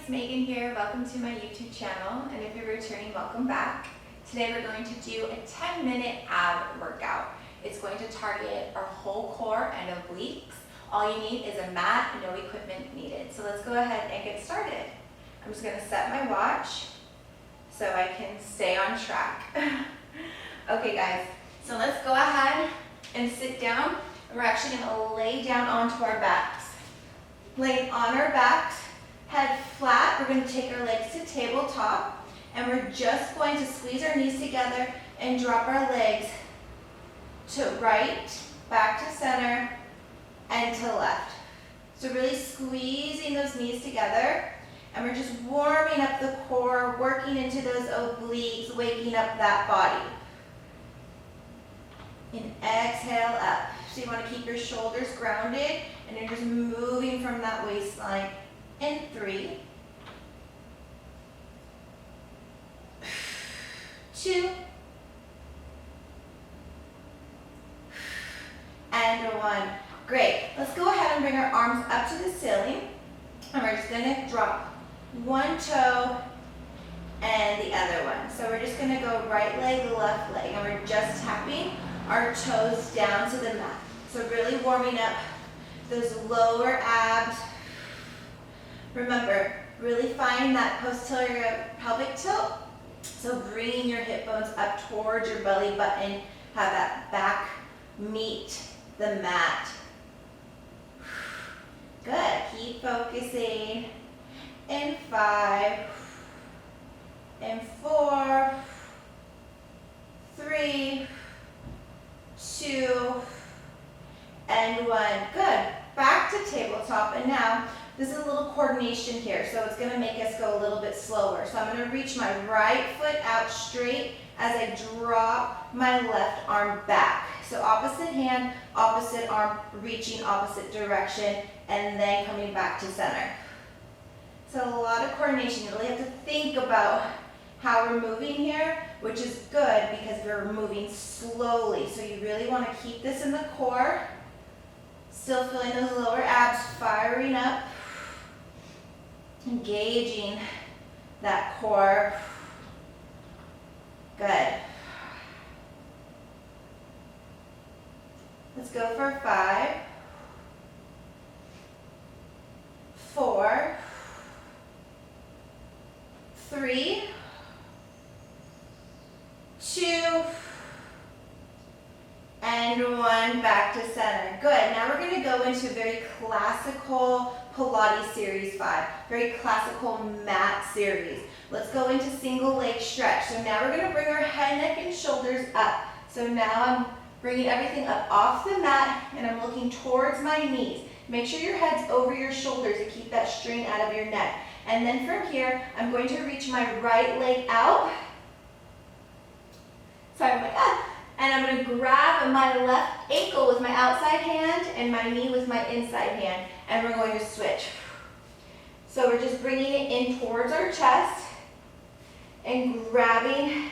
it's Megan here. Welcome to my YouTube channel, and if you're returning, welcome back. Today we're going to do a 10-minute ab workout. It's going to target our whole core and obliques. All you need is a mat, no equipment needed. So let's go ahead and get started. I'm just going to set my watch so I can stay on track. Okay guys, so let's go ahead and sit down. We're actually going to lay down onto our backs. Laying on our backs, head flat, we're going to take our legs to tabletop, and we're just going to squeeze our knees together and drop our legs to right, back to center, and to left. So really squeezing those knees together, and we're just warming up the core, working into those obliques, waking up that body. And exhale up. So you want to keep your shoulders grounded, and you're just moving from that waistline. In 3, 2, and 1. Great. Let's go ahead and bring our arms up to the ceiling, and we're just going to drop one toe and the other one. So we're just going to go right leg, left leg, and we're just tapping our toes down to the mat. So really warming up those lower abs. Remember, really find that posterior pelvic tilt. So bringing your hip bones up towards your belly button, have that back meet the mat. Good, keep focusing. In 5, in 4, 3, 2, and 1. Good. Back to tabletop, and now this is a little coordination here, so it's going to make us go a little bit slower. So I'm going to reach my right foot out straight as I drop my left arm back. So opposite hand, opposite arm, reaching opposite direction, and then coming back to center. So a lot of coordination. You really have to think about how we're moving here, which is good because we're moving slowly. So you really want to keep this in the core. Still feeling those lower abs firing up. Engaging that core. Good. Let's go for 5, 4, 3, 2, and 1. Back to center. Good. Now we're going to go into very classical Pilates series 5. Very classical mat series. Let's go into single leg stretch. So now we're going to bring our head, neck, and shoulders up. So now I'm bringing everything up off the mat, and I'm looking towards my knees. Make sure your head's over your shoulders to keep that strain out of your neck. And then from here, I'm going to reach my right leg out. Sorry, I'm like, and I'm going to grab my left ankle with my outside hand and my knee with my inside hand, and we're going to switch. So we're just bringing it in towards our chest and grabbing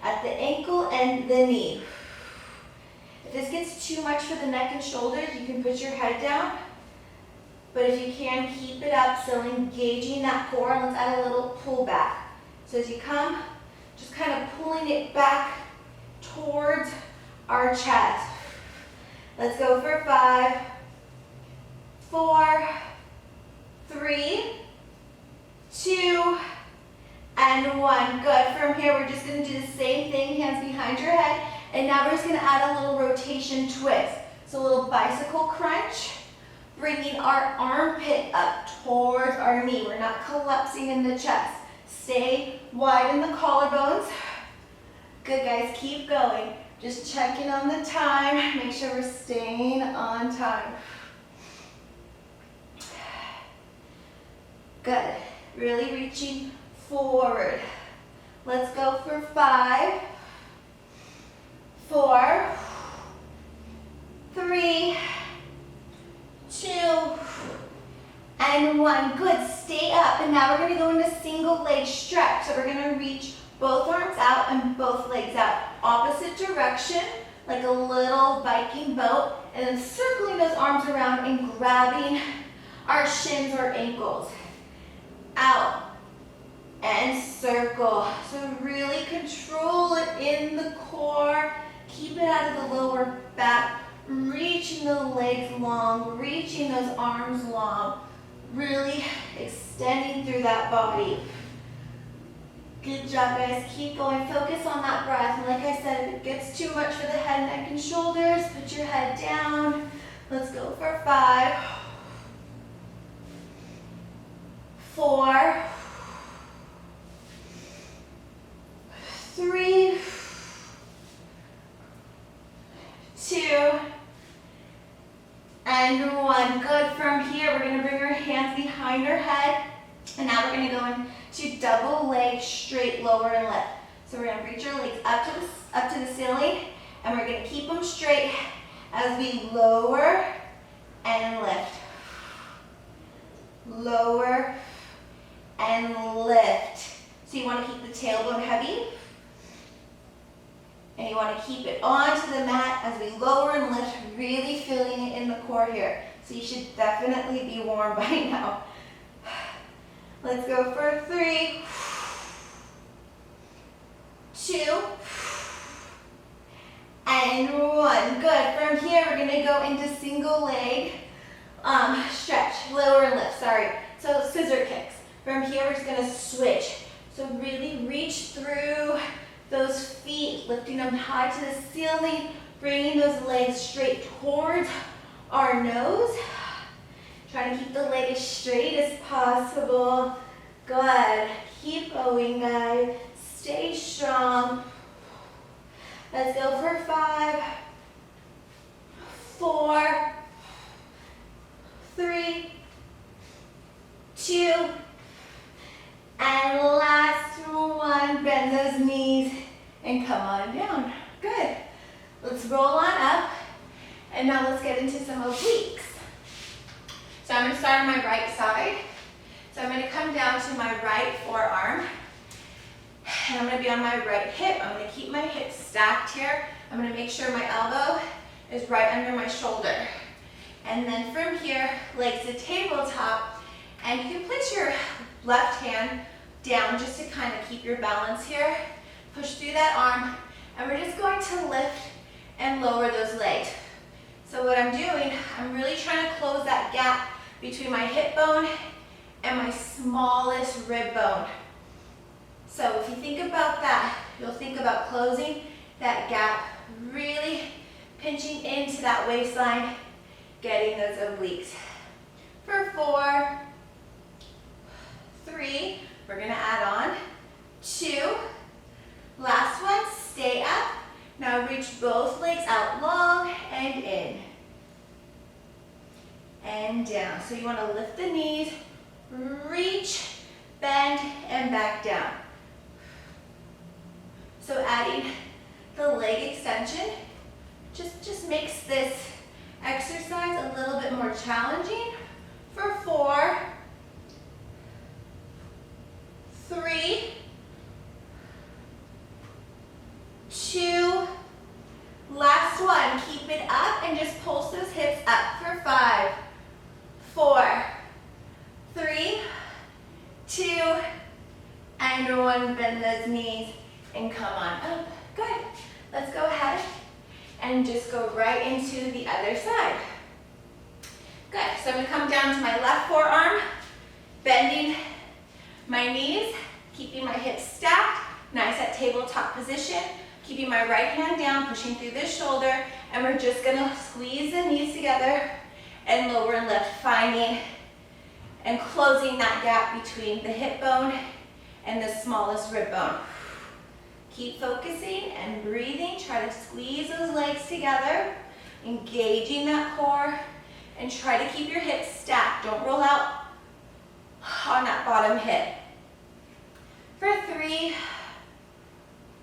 at the ankle and the knee. If this gets too much for the neck and shoulders, you can put your head down. But if you can, keep it up, still engaging that core. Let's add a little pull back. So as you come, just kind of pulling it back towards our chest. Let's go for 5, 4, 3, 2, and 1. Good. From here, we're just going to do the same thing, hands behind your head. And now we're just going to add a little rotation twist. So a little bicycle crunch, bringing our armpit up towards our knee. We're not collapsing in the chest. Stay wide in the collarbones. Good, guys. Keep going. Just checking on the time. Make sure we're staying on time. Good. Really reaching forward. Let's go for 5, 4, 3, 2, and 1. Good. Stay up. And now we're going to go into single leg stretch. So we're going to reach both arms out and both legs out. Opposite direction, like a little Viking boat. And then circling those arms around and grabbing our shins or ankles. Out. circle. So really control it in the core. Keep it out of the lower back. Reaching the legs long, reaching those arms long. Really extending through that body. Good job, guys. Keep going. Focus on that breath. And like I said, if it gets too much for the head, neck, and shoulders, put your head down. Let's go for 5, 4, 3, 2, and 1. Good. From here, we're going to bring our hands behind our head. And now we're going to go into double leg, straight, lower, and lift. So we're going to reach our legs up to the ceiling, and we're going to keep them straight as we lower and lift. Lower and lift. So you want to keep the tailbone heavy, and you want to keep it onto the mat as we lower and lift, really feeling it in the core here. So you should definitely be warm by now. Let's go for 3, 2, and 1. Good. From here, we're going to go into single leg stretch, lower and lift, sorry. So scissor kicks. From here, we're just going to switch. So really reach through those feet, lifting them high to the ceiling, bringing those legs straight towards our nose. Try to keep the leg as straight as possible. Good. Keep going, guys. Stay strong. Let's go for 5, 4, 3, 2, and last one. Bend those knees and come on down. Good. Let's roll on up. And now let's get into some obliques. So I'm going to start on my right side. So I'm going to come down to my right forearm. And I'm going to be on my right hip. I'm going to keep my hips stacked here. I'm going to make sure my elbow is right under my shoulder. And then from here, legs to tabletop. And you can place your left hand down just to kind of keep your balance here. Push through that arm. And we're just going to lift and lower those legs. So what I'm doing, I'm really trying to close that gap between my hip bone and my smallest rib bone. So if you think about that, you'll think about closing that gap, really pinching into that waistline, getting those obliques. For 4, 3, we're gonna add on 2, last one, stay up. Now reach both legs out long and in. And down. So you want to lift the knees, reach, bend, and back down. So adding the leg extension just makes this exercise a little bit more challenging. For 4, 3, 2, last one. Keep it up and just pulse those hips up for 5, 4, 3, 2, and 1. Bend those knees and come on up. Good. Let's go ahead and just go right into the other side. Good. So I'm going to come down to my left forearm, bending my knees, keeping my hips stacked, nice at tabletop position, keeping my right hand down, pushing through this shoulder, and we're just going to squeeze the knees together and lower and lift, finding and closing that gap between the hip bone and the smallest rib bone. Keep focusing and breathing. Try to squeeze those legs together, engaging that core, and try to keep your hips stacked. Don't roll out on that bottom hip. For 3,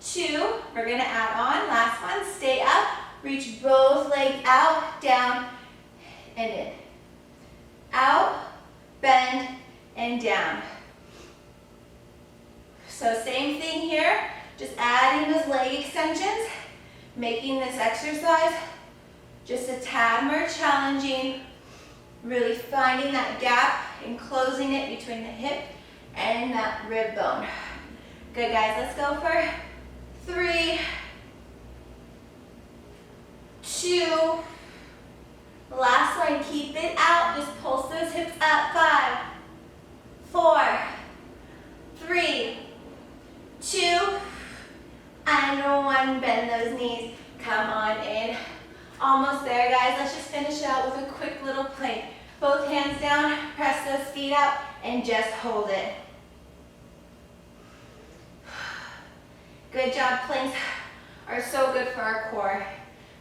2, we're going to add on. Last one, stay up. Reach both legs out, down, and in. Out, bend, and down. So same thing here. Just adding those leg extensions, making this exercise just a tad more challenging, really finding that gap and closing it between the hip and that rib bone. Good, guys. Let's go for 3, 2, last one. Keep it out. Just pulse those hips up. 5, 4, 3, 2, and 1. Bend those knees. Come on in. Almost there, guys. Let's just finish it out with a quick little plank. Both hands down, press those feet out, and just hold it. Good job. Planks are so good for our core.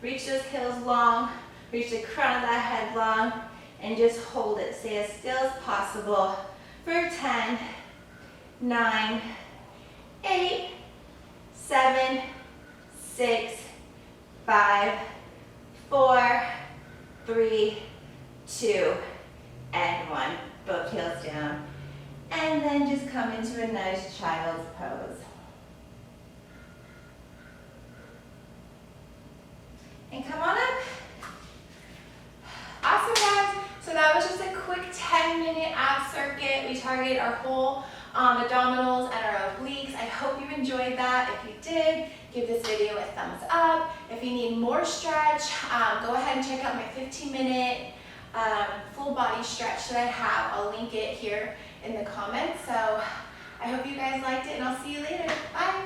Reach those heels long, reach the crown of that head long, and just hold it. Stay as still as possible for 10, 9, 8, 7, 6, 5, 4, 3, 2, and 1. Both heels down. And then just come into a nice child's pose. And come on up. Awesome, guys. So that was just a quick 10-minute ab circuit. We targeted our whole abdominals and our obliques. I hope you enjoyed that. If you did, give this video a thumbs up. If you need more stretch, go ahead and check out my 15-minute full body stretch that I have. I'll link it here in the comments. So I hope you guys liked it, and I'll see you later. Bye.